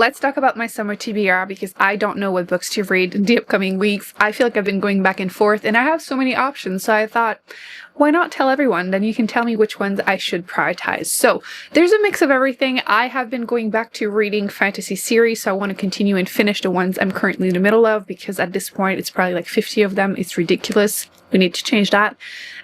Let's talk about my summer TBR because I don't know what books to read in the upcoming weeks. I feel like I've been going back and forth and I have so many options, so I thought, why not tell everyone? Then you can tell me which ones I should prioritize. So there's a mix of everything. I have been going back to reading fantasy series, so I want to continue and finish the ones I'm currently in the middle of because at this point it's probably like 50 of them. It's ridiculous. We need to change that.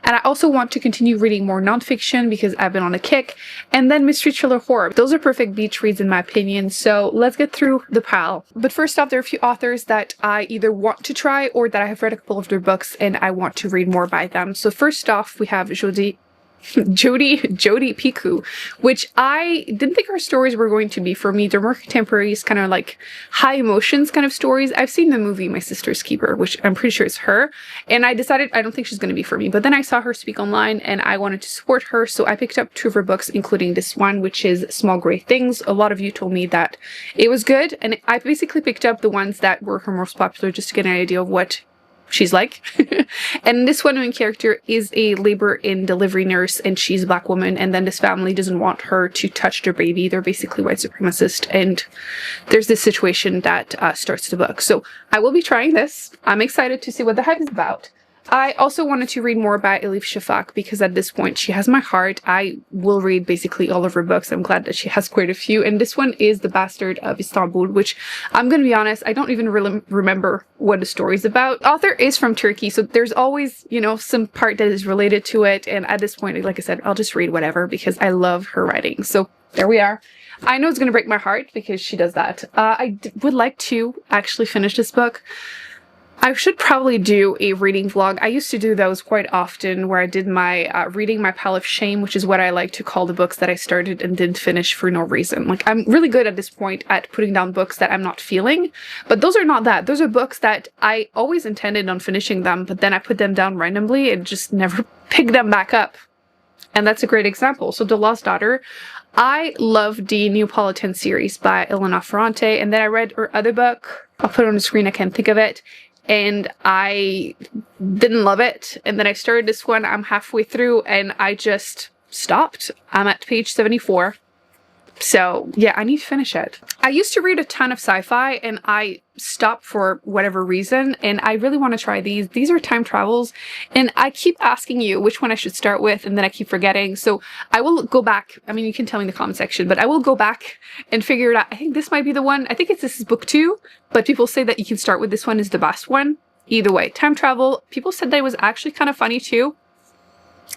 And I also want to continue reading more nonfiction because I've been on a kick. And then mystery, thriller, horror. Those are perfect beach reads in my opinion. So let's get through the pile. But first off, there are a few authors that I either want to try or that I have read a couple of their books and I want to read more by them. So first off, we have Jodi Picoult, which I didn't think her stories were going to be for me. They're more contemporary, kind of like high emotions kind of stories. I've seen the movie My Sister's Keeper, which I'm pretty sure is her, and I decided I don't think she's going to be for me. But then I saw her speak online and I wanted to support her, so I picked up 2 of her books, including this one, which is Small Grey Things. A lot of you told me that it was good, and I basically picked up the ones that were her most popular just to get an idea of what she's like. And this one main character is a labor and delivery nurse, and she's a Black woman, and then this family doesn't want her to touch their baby. They're basically white supremacist, and there's this situation that starts the book. So I will be trying this. I'm excited to see what the hype is about. I also wanted to read more about Elif Shafak because at this point she has my heart. I will read basically all of her books. I'm glad that she has quite a few, and this one is The Bastard of Istanbul, which I'm gonna be honest, I don't even really remember what the story's about. The author is from Turkey, so there's always, you know, some part that is related to it, and at this point, like I said, I'll just read whatever because I love her writing. So there we are. I know it's gonna break my heart because she does that. I would like to actually finish this book. I should probably do a reading vlog. I used to do those quite often where I did my reading my pile of shame, which is what I like to call the books that I started and didn't finish for no reason. Like, I'm really good at this point at putting down books that I'm not feeling, but those are not that. Those are books that I always intended on finishing them, but then I put them down randomly and just never pick them back up. And that's a great example. So The Lost Daughter, I love the Neapolitan series by Elena Ferrante, and then I read her other book. I'll put it on the screen, I can't think of it. And I didn't love it. And then I started this one, I'm halfway through, and I just stopped. I'm at page 74. So yeah, I need to finish it. I used to read a ton of sci-fi and I stopped for whatever reason, and I really want to try these. These are time travels, and I keep asking you which one I should start with, and then I keep forgetting. So I will go back. I mean, you can tell me in the comment section, but I will go back and figure it out. I think this might be the one. I think this is Booktube, but people say that you can start with this one is the best one. Either way, time travel. People said that it was actually kind of funny too.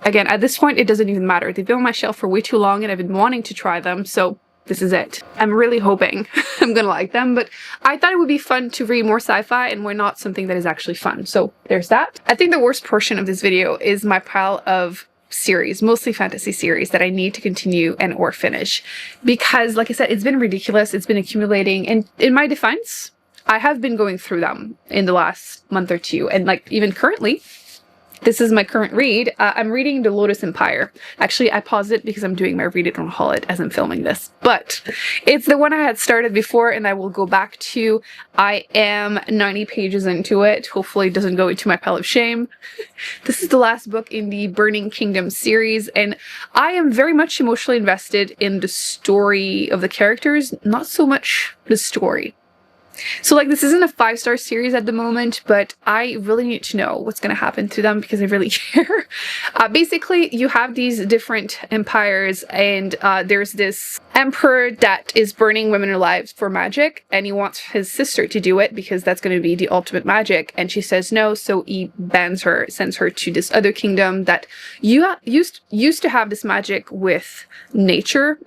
Again, at this point, it doesn't even matter. They've been on my shelf for way too long and I've been wanting to try them, so this is it. I'm really hoping I'm gonna like them, but I thought it would be fun to read more sci-fi and why not something that is actually fun. So there's that. I think the worst portion of this video is my pile of series, mostly fantasy series that I need to continue and or finish. Because like I said, it's been ridiculous. It's been accumulating, and in my defense, I have been going through them in the last month or two, and like even currently, this is my current read. I'm reading The Lotus Empire. Actually, I paused it because I'm doing my read it on haul it as I'm filming this. But it's the one I had started before and I will go back to. I am 90 pages into it. Hopefully it doesn't go into my pile of shame. This is the last book in the Burning Kingdom series, and I am very much emotionally invested in the story of the characters, not so much the story. So like, this isn't a 5-star series at the moment, but I really need to know what's going to happen to them because I really care. Basically, you have these different empires, and there's this emperor that is burning women alive for magic, and he wants his sister to do it because that's going to be the ultimate magic, and she says no, so he bans her, sends her to this other kingdom that used to have this magic with nature.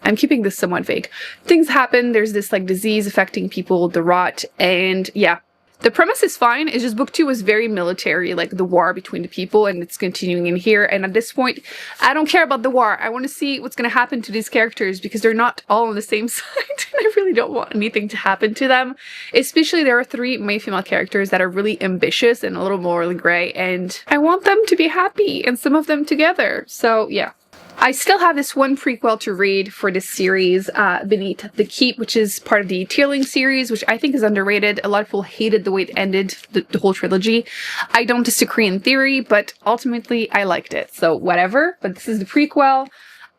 I'm keeping this somewhat vague. Things happen, there's this like disease affecting people, the rot, and yeah. The premise is fine, it's just book 2 was very military, like the war between the people, and it's continuing in here, and at this point, I don't care about the war. I want to see what's going to happen to these characters because they're not all on the same side, and I really don't want anything to happen to them. Especially there are 3 main female characters that are really ambitious and a little morally gray, and I want them to be happy, and some of them together, so yeah. I still have this one prequel to read for this series, Beneath the Keep, which is part of the Tearling series, which I think is underrated. A lot of people hated the way it ended, the whole trilogy. I don't disagree in theory, but ultimately I liked it, so whatever. But this is the prequel.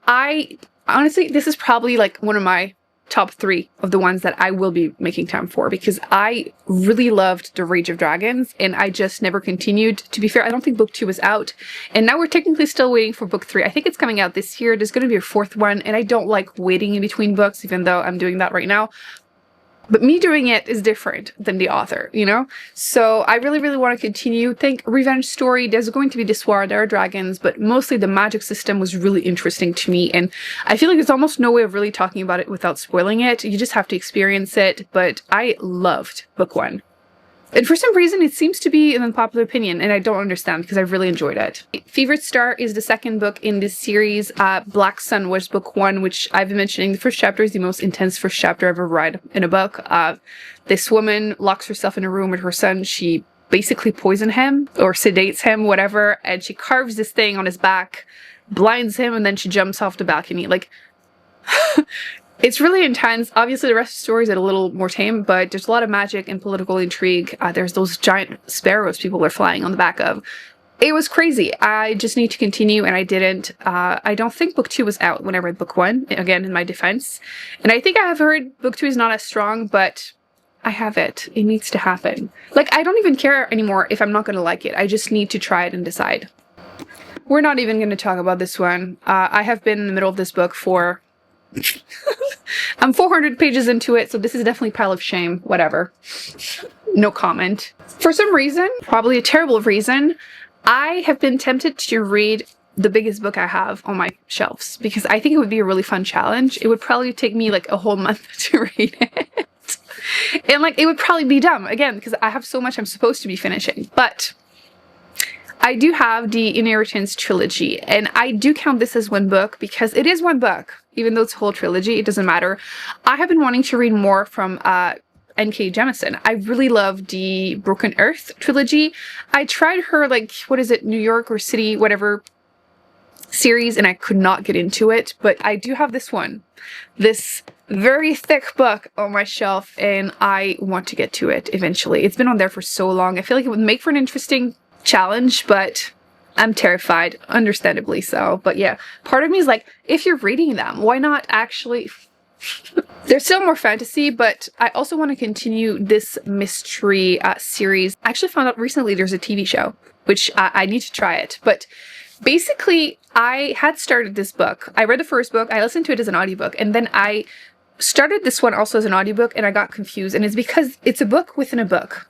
Honestly, this is probably like one of my top 3 of the ones that I will be making time for, because I really loved The Rage of Dragons and I just never continued. To be fair, I don't think book 2 was out, and now we're technically still waiting for book 3. I think it's coming out this year. There's going to be a 4th one, and I don't like waiting in between books, even though I'm doing that right now. But me doing it is different than the author, you know? So I really, really want to continue. Think revenge story. There's going to be this war, there are dragons, but mostly the magic system was really interesting to me. And I feel like there's almost no way of really talking about it without spoiling it. You just have to experience it. But I loved book 1. And for some reason, it seems to be an unpopular opinion, and I don't understand because I really enjoyed it. Favorite Star is the 2nd book in this series. Black Sun was book 1, which I've been mentioning. The first chapter is the most intense first chapter I've ever read in a book. This woman locks herself in a room with her son. She basically poisons him or sedates him, whatever, and she carves this thing on his back, blinds him, and then she jumps off the balcony. Like, it's really intense. Obviously, the rest of the story is a little more tame, but there's a lot of magic and political intrigue. There's those giant sparrows people are flying on the back of. It was crazy. I just need to continue, and I didn't. I don't think book 2 was out when I read book 1, again, in my defense. And I think I have heard book 2 is not as strong, but I have it. It needs to happen. Like, I don't even care anymore if I'm not going to like it. I just need to try it and decide. We're not even going to talk about this one. I have been in the middle of this book for... I'm 400 pages into it, so this is definitely a pile of shame. Whatever. No comment. For some reason, probably a terrible reason, I have been tempted to read the biggest book I have on my shelves because I think it would be a really fun challenge. It would probably take me like a whole month to read it. And like, it would probably be dumb, again, because I have so much I'm supposed to be finishing. But I do have the Inheritance trilogy, and I do count this as one book because it is one book. Even though it's a whole trilogy, it doesn't matter. I have been wanting to read more from N.K. Jemisin. I really love the Broken Earth trilogy. I tried her, like, what is it, New York or City, whatever series, and I could not get into it, but I do have this one. This very thick book on my shelf, and I want to get to it eventually. It's been on there for so long. I feel like it would make for an interesting challenge, but I'm terrified, understandably so. But yeah, part of me is like, if you're reading them, why not actually... They're still more fantasy, but I also want to continue this mystery series. I actually found out recently there's a TV show, which I need to try it. But basically, I had started this book. I read the first book, I listened to it as an audiobook, and then I started this one also as an audiobook, and I got confused. And it's because it's a book within a book.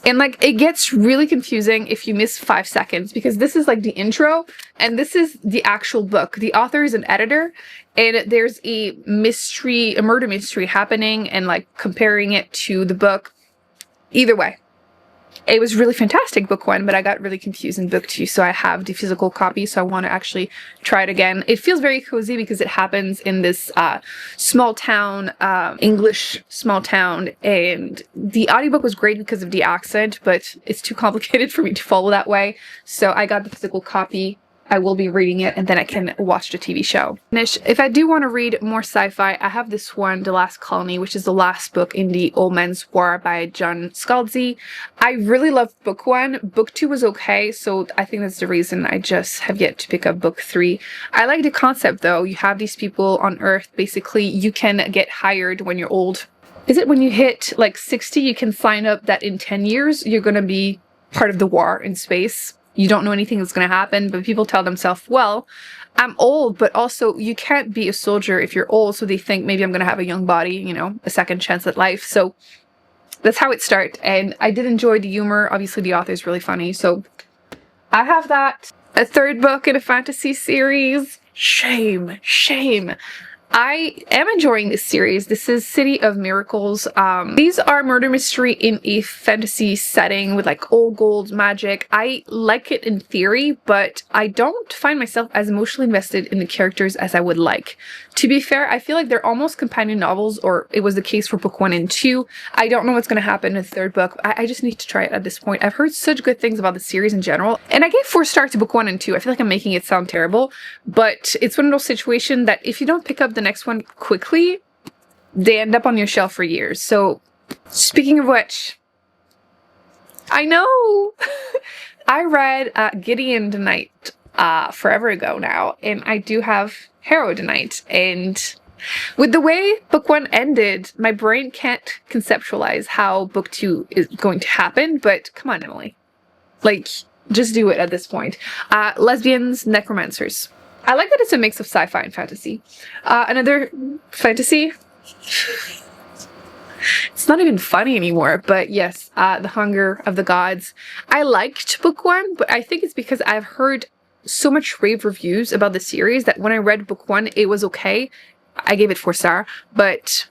And like, it gets really confusing if you miss 5 seconds, because this is like the intro and this is the actual book. The author is an editor, and there's a mystery, a murder mystery happening, and like comparing it to the book. Either way, it was really fantastic, book 1, but I got really confused in book 2, so I have the physical copy, so I want to actually try it again. It feels very cozy because it happens in this small town, English small town, and the audiobook was great because of the accent, but it's too complicated for me to follow that way, so I got the physical copy. I will be reading it, and then I can watch the TV show. If I do want to read more sci-fi, I have this one, The Last Colony, which is the last book in the Old Man's War by John Scalzi. I really loved book 1. Book 2 was okay, so I think that's the reason I just have yet to pick up book 3. I like the concept, though. You have these people on Earth. Basically, you can get hired when you're old. Is it when you hit like 60, you can sign up that in 10 years, you're going to be part of the war in space? You don't know anything that's going to happen, but people tell themselves, well, I'm old, but also you can't be a soldier if you're old, so they think maybe I'm going to have a young body, you know, a second chance at life. So that's how it starts, and I did enjoy the humor. Obviously, the author is really funny, so I have that. A 3rd book in a fantasy series. Shame, shame. I am enjoying this series. This is City of Miracles. These are murder mystery in a fantasy setting with like old gold magic. I like it in theory, but I don't find myself as emotionally invested in the characters as I would like. To be fair, I feel like they're almost companion novels, or it was the case for book 1 and 2. I don't know what's going to happen in the 3rd book. I just need to try it at this point. I've heard such good things about the series in general, and I gave 4 stars to book 1 and 2. I feel like I'm making it sound terrible, but it's one of those situations that if you don't pick up the next one quickly, they end up on your shelf for years. So, speaking of which, I know I read Gideon tonight forever ago now, and I do have Harrow tonight, and With the way book 1 ended, my brain can't conceptualize how book 2 is going to happen, but come on, Emily. Like, just do it at this point. Lesbians, necromancers. I like that it's a mix of sci-fi and fantasy. Another fantasy. It's not even funny anymore, but yes, The Hunger of the Gods. I liked book 1, but I think it's because I've heard so much rave reviews about the series that when I read book 1, it was okay. I gave it 4 stars, but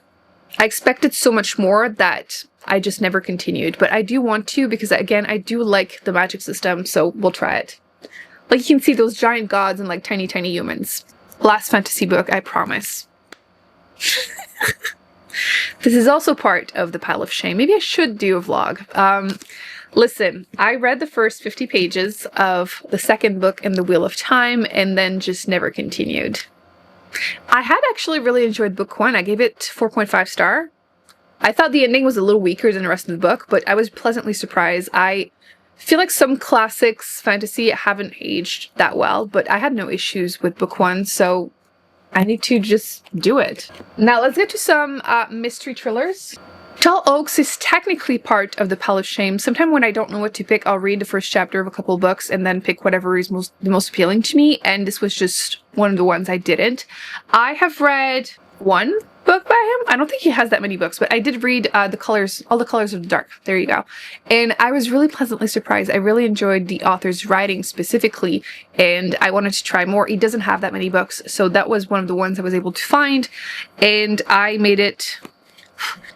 I expected so much more that I just never continued. But I do want to, because again, I do like the magic system, so we'll try it. Like, you can see those giant gods and like tiny, tiny humans. Last fantasy book, I promise. This is also part of the pile of shame. Maybe I should do a vlog. Listen, I read the first 50 pages of the second book in the Wheel of Time and then just never continued. I had actually really enjoyed book 1. I gave it 4.5 stars. I thought the ending was a little weaker than the rest of the book, but I was pleasantly surprised. I feel like some classics fantasy haven't aged that well, but I had no issues with book 1, so I need to just do it. Now let's get to some mystery thrillers. Tall Oaks is technically part of the pile of shame. Sometimes when I don't know what to pick, I'll read the first chapter of a couple books and then pick whatever is the most appealing to me, and this was just one of the ones I didn't. I have read one book by him. I don't think he has that many books, but I did read All the Colors of the Dark. There you go. And I was really pleasantly surprised. I really enjoyed the author's writing specifically, and I wanted to try more. He doesn't have that many books, so that was one of the ones I was able to find, and I made it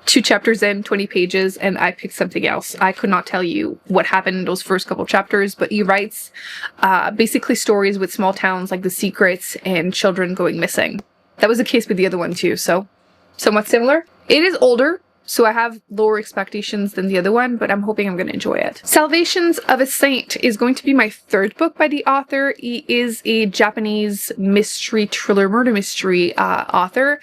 2 chapters in, 20 pages, and I picked something else. I could not tell you what happened in those first couple chapters, but he writes basically stories with small towns like The Secrets and children going missing. That was the case with the other one too, so somewhat similar. It is older, so I have lower expectations than the other one, but I'm hoping I'm going to enjoy it. Salvations of a Saint is going to be my 3rd book by the author. He is a Japanese mystery thriller, murder mystery author,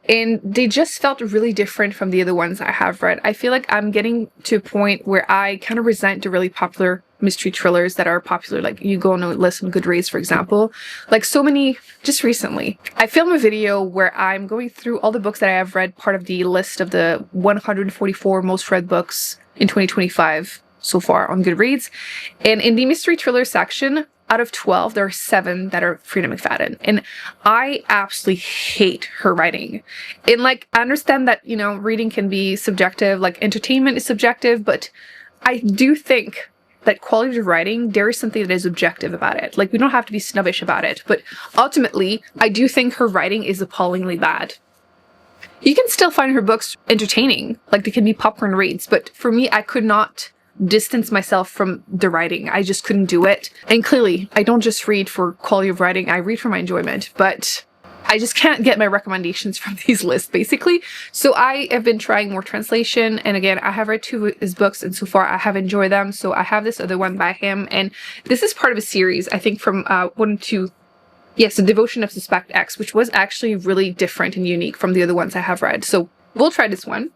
and they just felt really different from the other ones I have read. I feel like I'm getting to a point where I kind of resent the really popular mystery thrillers that are popular, like you go on a list on Goodreads, for example. Like so many, just recently, I filmed a video where I'm going through all the books that I have read, part of the list of the 144 most read books in 2025 so far on Goodreads. And in the mystery thriller section, out of 12, there are 7 that are Freida McFadden. And I absolutely hate her writing. And like, I understand that, you know, reading can be subjective, like entertainment is subjective, but I do think that quality of writing, there is something that is objective about it. Like, we don't have to be snobbish about it, but ultimately, I do think her writing is appallingly bad. You can still find her books entertaining, like they can be popcorn reads, but for me, I could not distance myself from the writing. I just couldn't do it. And clearly, I don't just read for quality of writing, I read for my enjoyment, but I just can't get my recommendations from these lists, basically. So I have been trying more translation, and again, I have read 2 of his books, and so far I have enjoyed them. So I have this other one by him, and this is part of a series, I think from 1 to, yes, The Devotion of Suspect X, which was actually really different and unique from the other ones I have read. So we'll try this one.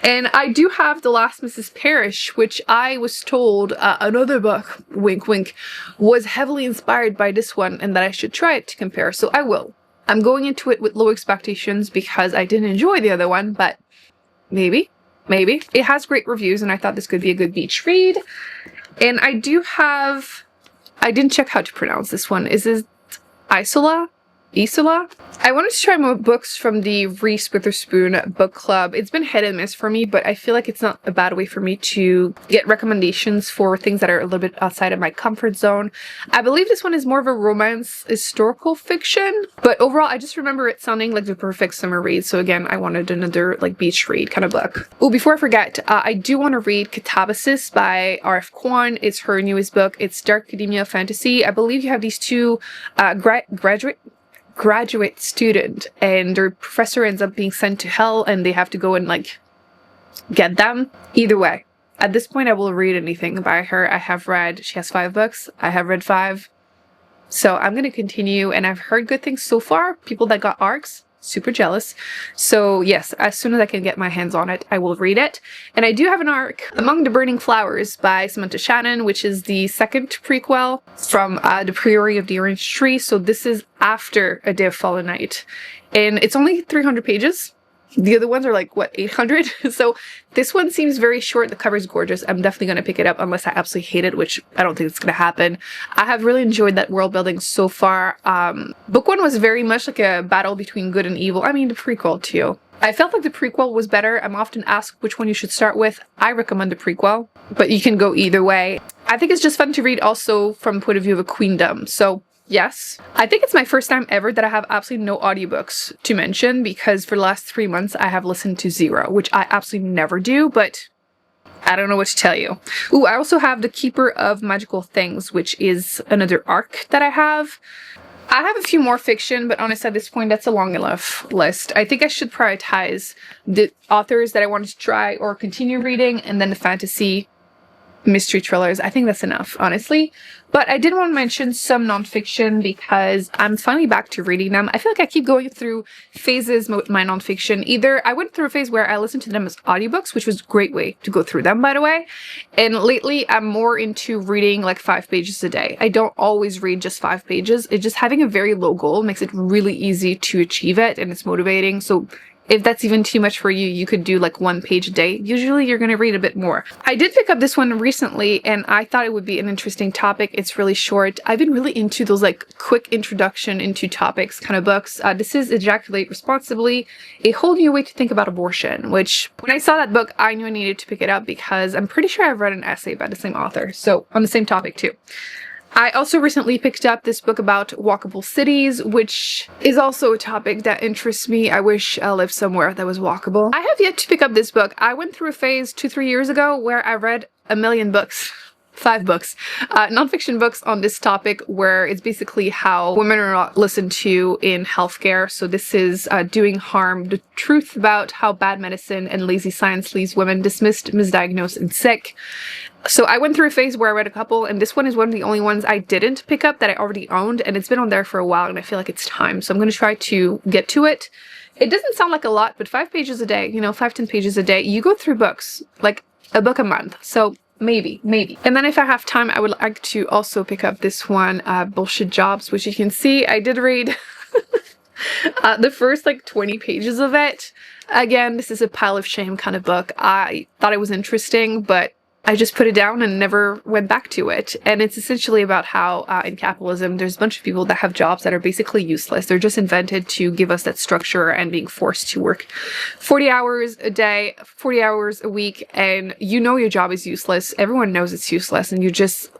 And I do have The Last Mrs. Parrish, which I was told, another book, wink wink, was heavily inspired by this one and that I should try it to compare, so I will. I'm going into it with low expectations because I didn't enjoy the other one, but maybe. It has great reviews and I thought this could be a good beach read. And I do have, I didn't check how to pronounce this one. Is this Isola? I wanted to try more books from the Reese Witherspoon book club. It's been hit and miss for me, but I feel like it's not a bad way for me to get recommendations for things that are a little bit outside of my comfort zone. I believe this one is more of a romance historical fiction, but overall I just remember it sounding like the perfect summer read. So again, I wanted another like beach read kind of book. Oh, before I forget, I do want to read Catabasis by R.F. Kuang. It's her newest book. It's dark academia fantasy. I believe you have these 2 graduate student, and their professor ends up being sent to hell and they have to go and like get them. Either way, at this point I will read anything by her. I have read, she has 5 books, I have read 5, so I'm gonna continue, and I've heard good things so far. People that got ARCs, super jealous. So yes, as soon as I can get my hands on it, I will read it. And I do have an ARC, Among the Burning Flowers by Samantha Shannon, which is the 2nd prequel from The Priory of the Orange Tree. So this is after A Day of Fallen Night. and it's only 300 pages. The other ones are like, what, 800? So this one seems very short. The cover is gorgeous. I'm definitely going to pick it up unless I absolutely hate it, which I don't think it's going to happen. I have really enjoyed that world building so far. Book one was very much like a battle between good and evil. I mean, the prequel too. I felt like the prequel was better. I'm often asked which one you should start with. I recommend the prequel, but you can go either way. I think it's just fun to read also from the point of view of a queendom. So yes. I think it's my first time ever that I have absolutely no audiobooks to mention, because for the last 3 months I have listened to 0, which I absolutely never do, but I don't know what to tell you. Ooh, I also have The Keeper of Magical Things, which is another arc that I have. I have a few more fiction, but honestly at this point that's a long enough list. I think I should prioritize the authors that I wanted to try or continue reading, and then the fantasy mystery thrillers. I think that's enough, honestly. But I did want to mention some nonfiction because I'm finally back to reading them. I feel like I keep going through phases with my nonfiction. Either I went through a phase where I listened to them as audiobooks, which was a great way to go through them, by the way. And lately I'm more into reading like 5 pages a day. I don't always read just 5 pages. It's just having a very low goal makes it really easy to achieve it, and it's motivating. So if that's even too much for you, you could do like 1 page a day. Usually you're going to read a bit more. I did pick up this one recently and I thought it would be an interesting topic. It's really short. I've been really into those like quick introduction into topics kind of books. This is Ejaculate Responsibly, A Whole New Way to Think About Abortion, which when I saw that book, I knew I needed to pick it up because I'm pretty sure I've read an essay by the same author. So on the same topic too. I also recently picked up this book about walkable cities, which is also a topic that interests me. I wish I lived somewhere that was walkable. I have yet to pick up this book. I went through a phase 2-3 years ago where I read a million books. 5 books, nonfiction books on this topic, where it's basically how women are not listened to in healthcare. So this is Doing Harm, the truth about how bad medicine and lazy science leaves women dismissed, misdiagnosed, and sick. So I went through a phase where I read a couple, and this one is one of the only ones I didn't pick up that I already owned, and it's been on there for a while, and I feel like it's time. So I'm going to try to get to it. It doesn't sound like a lot, but 5 pages a day, you know, 5-10 pages a day, you go through books, like a book a month. So maybe. And then if I have time, I would like to also pick up this one, Bullshit Jobs, which you can see I did read the first like 20 pages of it. Again, this is a pile of shame kind of book. I thought it was interesting, but I just put it down and never went back to it. And it's essentially about how in capitalism, there's a bunch of people that have jobs that are basically useless. They're just invented to give us that structure and being forced to work 40 hours a day, 40 hours a week. And you know your job is useless. Everyone knows it's useless, and you're just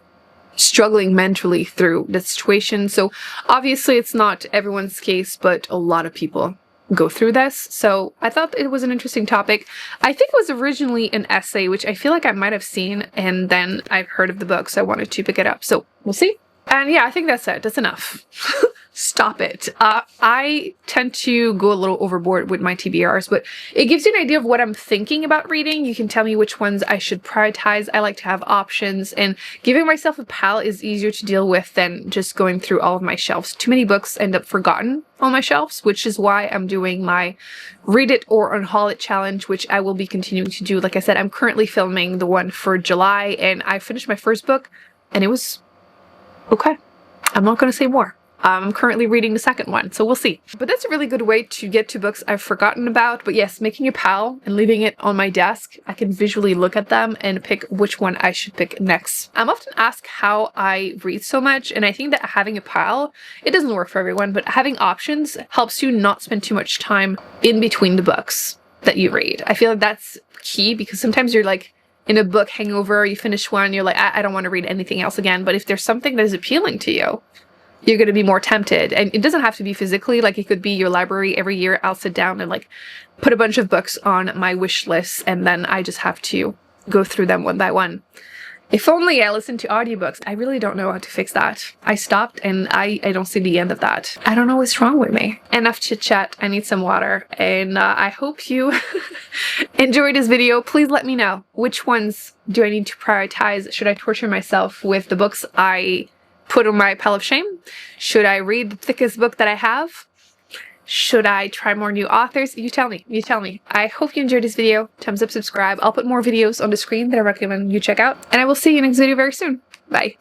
struggling mentally through the situation. So obviously it's not everyone's case, but a lot of people go through this. So I thought it was an interesting topic. I think it was originally an essay, which I feel like I might have seen, and then I've heard of the book, so I wanted to pick it up. So we'll see. And yeah, I think that's it. That's enough. Stop it. I tend to go a little overboard with my TBRs, but it gives you an idea of what I'm thinking about reading. You can tell me which ones I should prioritize. I like to have options, and giving myself a pal is easier to deal with than just going through all of my shelves. Too many books end up forgotten on my shelves, which is why I'm doing my Read It or Unhaul It challenge, which I will be continuing to do. Like I said, I'm currently filming the one for July, and I finished my first book, and it was okay. I'm not going to say more. I'm currently reading the second one, so we'll see. But that's a really good way to get to books I've forgotten about. But yes, making a pal and leaving it on my desk, I can visually look at them and pick which one I should pick next. I'm often asked how I read so much, and I think that having a pal, it doesn't work for everyone, but having options helps you not spend too much time in between the books that you read. I feel like that's key, because sometimes you're like in a book hangover, you finish one, you're like, I don't want to read anything else again. But if there's something that is appealing to you, you're going to be more tempted. And it doesn't have to be physically, like it could be your library. Every year I'll sit down and like put a bunch of books on my wish list, and then I just have to go through them one by one. If only I listened to audiobooks. I really don't know how to fix that. I stopped, and I don't see the end of that. I don't know what's wrong with me. Enough chit chat. I need some water, and I hope you enjoyed this video. Please let me know, which ones do I need to prioritize? Should I torture myself with the books I put on my pile of shame? Should I read the thickest book that I have? Should I try more new authors? You tell me. You tell me. I hope you enjoyed this video. Thumbs up, subscribe. I'll put more videos on the screen that I recommend you check out. And I will see you next video very soon. Bye.